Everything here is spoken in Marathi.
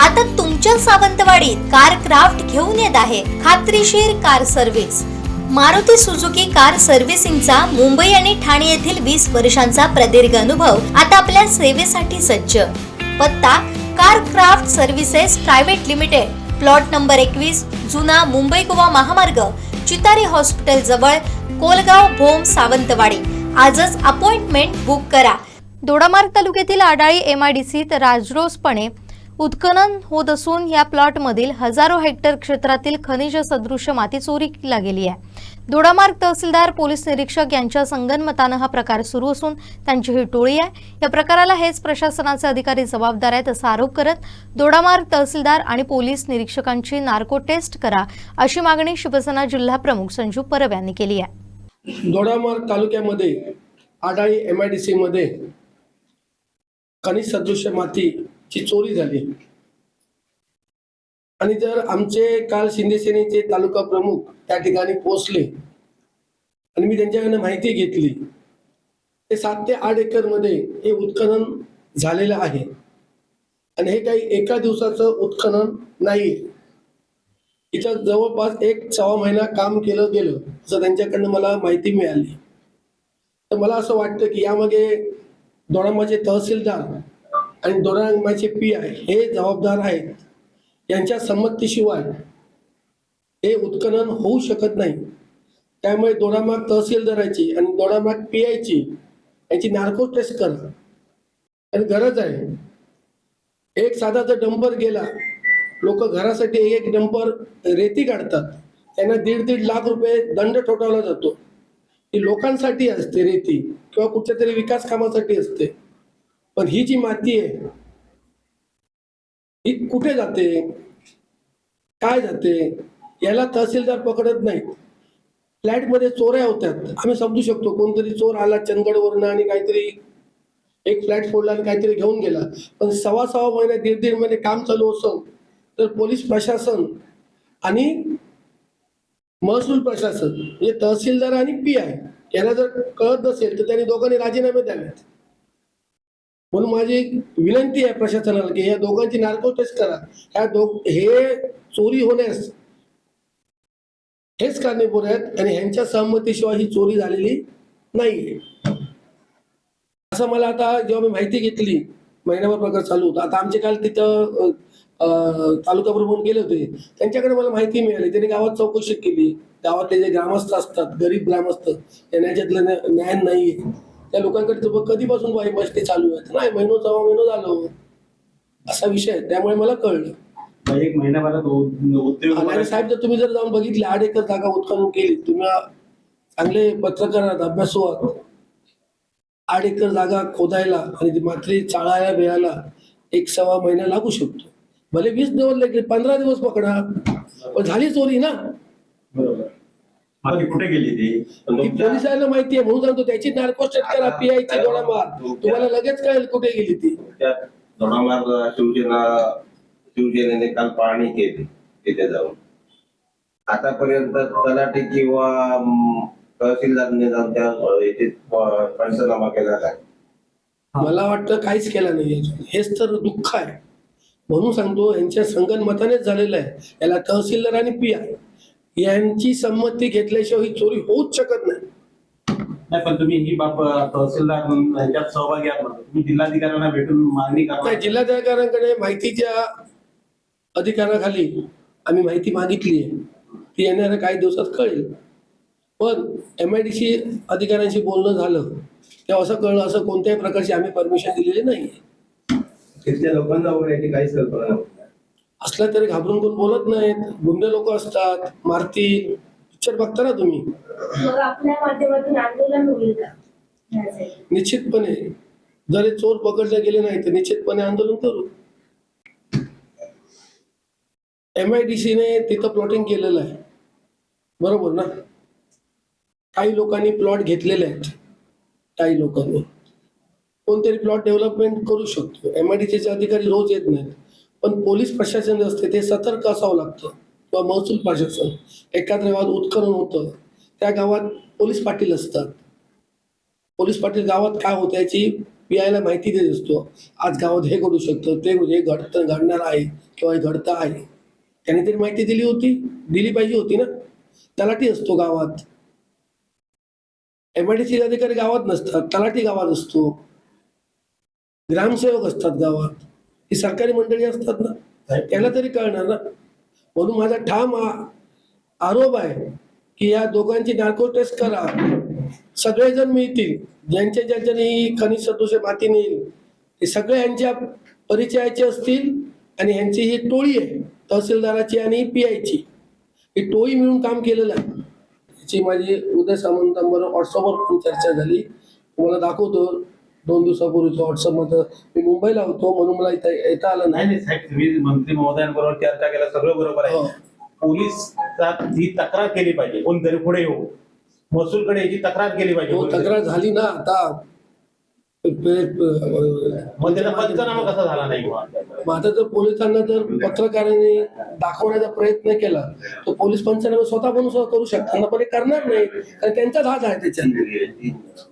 आता तुमच्या सावंतवाडीत कार क्राफ्ट घेऊन येत आहे खात्रीशीर car service. Maruti Suzuki car सर्व्हिसिंगचा मुंबई आणि ठाणे येथील 20 वर्षांचा प्रदीर्घ अनुभव आता आपल्या सेवेसाठी सज्ज। पत्ता car craft services private limited, plot number 21, जुना मुंबई गोवा महामार्ग, चितारी हॉस्पिटल जवळ, कोलगाव भोम, सावंतवाडी। आजच अपॉइंटमेंट बुक करा। दोडामार्ग तालुक्यातील आडाळी MIDCत राजरोसपणे उत्खनन होत असून या प्लॉटमधील हजारो हेक्टर क्षेत्रातील खनिज सदृश माती चोरीला गेली आहे। दोडामार्ग तहसीलदार, पोलीस निरीक्षक यांच्या संगनमताने हा प्रकार सुरू असून त्यांची ही टोळी आहे। या प्रकाराला हेच प्रशासनाचे अधिकारी जबाबदार आहेत असा आरोप करत दोडामार्ग तहसीलदार आणि पोलीस निरीक्षकांची नार्को टेस्ट करा अशी मागणी शिवसेना जिल्हा प्रमुख संजू परब यांनी केली आहे। दोडामार्ग तालुक्यामध्ये आडाळी MIDC मध्ये खनिज सदृश मातीची चोरी झाली आणि जर आमचे काल शिंदे सेनेचे तालुका प्रमुख त्या ठिकाणी पोहोचले आणि मी त्यांच्याकडे माहिती घेतली, ते 7 ते 8 एकर मध्ये हे उत्खनन झालेलं आहे आणि हे काही एका दिवसाचं उत्खनन नाहीये। इथं जवळपास 1-1.25 महिना काम केलं गेलं असं त्यांच्याकडनं मला माहिती मिळाली। तर मला असं वाटतं की यामध्ये दोडामार्गचे तहसीलदार आणि दोडामार्गचे PI हे जबाबदार आहेत। यांच्या संमतीशिवाय हे उत्खनन होऊ शकत नाही। त्यामुळे दोडामार्ग तहसीलदाराची आणि दोडामार्ग PIची यांची नार्को टेस्ट करा आणि गरज आहे। एक साधा जर डंपर गेला, लोक घरासाठी एक डंपर रेती काढतात, त्यांना 1.5 लाख रुपये दंड ठोठावला जातो। ही लोकांसाठी असते रेती किंवा कुठल्या तरी विकास कामासाठी असते, पण ही जी माती आहे ही कुठे जाते, काय जाते, याला तहसीलदार पकडत नाहीत। फ्लॅटमध्ये चोऱ्या होत्यात, आम्ही समजू शकतो कोणतरी चोर आला चंदगडवरून आणि काहीतरी एक फ्लॅट फोडला आणि काहीतरी घेऊन गेला, पण 1.25 महिने 1.5 महिने काम चालू असेल तर पोलीस प्रशासन आणि महसूल प्रशासन म्हणजे तहसीलदार आणि PI यांना जर कळत नसेल तर त्यांनी दोघांनी राजीनामे द्यावेत। म्हणून माझी विनंती आहे प्रशासनाला की या दोघांची नार्को टेस्ट करा। हे चोरी होण्यास हेच कारणीभूत आहेत आणि ह्यांच्या सहमतीशिवाय ही चोरी झालेली नाहीये असं मला आता जेव्हा मी माहिती घेतली, महिनाभर प्रकार चालू होता। आता आमचे काल तिथं तालुका प्रमुख गेले होते, त्यांच्याकडे मला माहिती मिळाली। त्यांनी गावात चौकशी केली, गावातले जे ग्रामस्थ असतात, गरीब ग्रामस्थ, त्यांच्यातलं न्याय नाहीये, त्या लोकांकडे कधीपासून बसते चालू आहेत, नाही 1.25 महिना झालो असा विषय आहे। त्यामुळे मला कळलं 1 महिन्याभरात साहेब, जर तुम्ही जर जाऊन बघितले 8 एकर जागा उत्खनन केली, तुम्ही चांगले पत्रकार आहात, अभ्यासू आहात, 8 एकर जागा खोदायला आणि ती माती चाळायला बिळायला 1-1.25 महिना लागू शकतो। भले 20 दिवस लागले, 15 दिवस पकडा, पण झाली चोरी ना। बरोबर, कुठे गेली ती पोलिसांना माहिती आहे म्हणून सांगतो, त्याची नार्को टेस्ट करा PIची दोडामार्ग, तुम्हाला लगेच कळेल कुठे गेली ती। दोडामार्ग शिवसेनेने काल पाहणी केली तिथे जाऊन, आतापर्यंत तलाठी किंवा तहसीलदारने जाऊन त्या पंचनामा केला काय? मला वाटतं काहीच केलं नाही। हेच तर दुःख आहे, म्हणून सांगतो यांच्या संगनमतानेच झालेलं आहे। याला तहसीलदार आणि PI यांची संमती घेतल्याशिवाय ही चोरी होऊच शकत नाही। पण तुम्ही ही बाब तहसीलदार यांच्यात सहभागी आहात, तुम्ही जिल्हाधिकाऱ्यांना भेटून मागणी करा। जिल्हाधिकाऱ्यांकडे माहितीच्या अधिकाराखाली आम्ही माहिती मागितली आहे, ती येणाऱ्या काही दिवसात कळेल। पण MIDC अधिकाऱ्यांशी बोलणं झालं तेव्हा असं कळलं, असं कोणत्याही प्रकारची आम्ही परमिशन दिलेली नाही। तिथल्या लोकांना वगैरे याची काहीच कल्पना नव्हती, असलं तरी घाबरून कोण बोलत नाहीत, गुंड लोक असतात, मारतील। पिक्चर बघता ना तुम्ही। आपल्या माध्यमातून आंदोलन होईल का? निश्चितपणे जर हे चोर पकडले गेले नाही तर निश्चितपणे आंदोलन करू। MIDC ने तिथं प्लॉटिंग केलेलं आहे, बरोबर ना। काही लोकांनी प्लॉट घेतलेले आहेत, काही लोकांनी कोणतरी प्लॉट डेव्हलपमेंट करू शकतो। MIDC चे अधिकारी रोज येत नाहीत, पण पोलीस प्रशासन असते ते सतर्क असावं लागतं किंवा महसूल प्रशासन। एखाद्या गावात उत्खनन होतं, त्या गावात पोलीस पाटील असतात, पोलीस पाटील गावात काय होतं याची पीआयला माहिती देत असतो, आज गावात हे करू शकतो, ते हे घडणार आहे किंवा हे घडतं आहे. त्याने तरी माहिती दिली पाहिजे होती ना. तलाठी असतो गावात, MIDC अधिकारी गावात नसतात, तलाठी गावात असतो, ग्रामसेवक असतात गावात, ही सरकारी मंडळी असतात ना, त्याला तरी कळणार ना. म्हणून माझा ठाम आरोप आहे की या दोघांची नार्को टेस्ट करा, सगळेजण मिळतील, ज्यांच्याने ही खनिज सदोष माती नेईल ते सगळे यांच्या परिचयाचे असतील आणि यांची ही टोळी आहे तहसीलदाराची आणि PIची, ही टोळी मिळून काम केलेलं आहे. याची माझी उदय सामंतांबरोबर व्हॉट्सअपवर पण चर्चा झाली, तुम्हाला दाखवतो. 2 दिवसापूर्वीच व्हॉट्सअपमध्ये, मी मुंबईला होतो म्हणून मला इथं येता आलं नाही नाही साहेब, तुम्ही मंत्री महोदयांबरोबर चर्चा केला, सगळं बरोबर आहे. हो. पोलिसात ही तक्रार केली पाहिजे, कोणतरी पुढे येऊ महसूलकडे याची तक्रार केली हो, पाहिजे. तक्रार झाली ना आता. मग त्याचा पंचनामा कसा झाला नाही? मग आता जर पोलिसांना जर पत्रकारांनी दाखवण्याचा प्रयत्न केला तर पोलीस पंचनामा स्वतः पण करू शकतात ना, पण हे करणार नाही कारण त्यांचाच हात आहे त्याच्यात.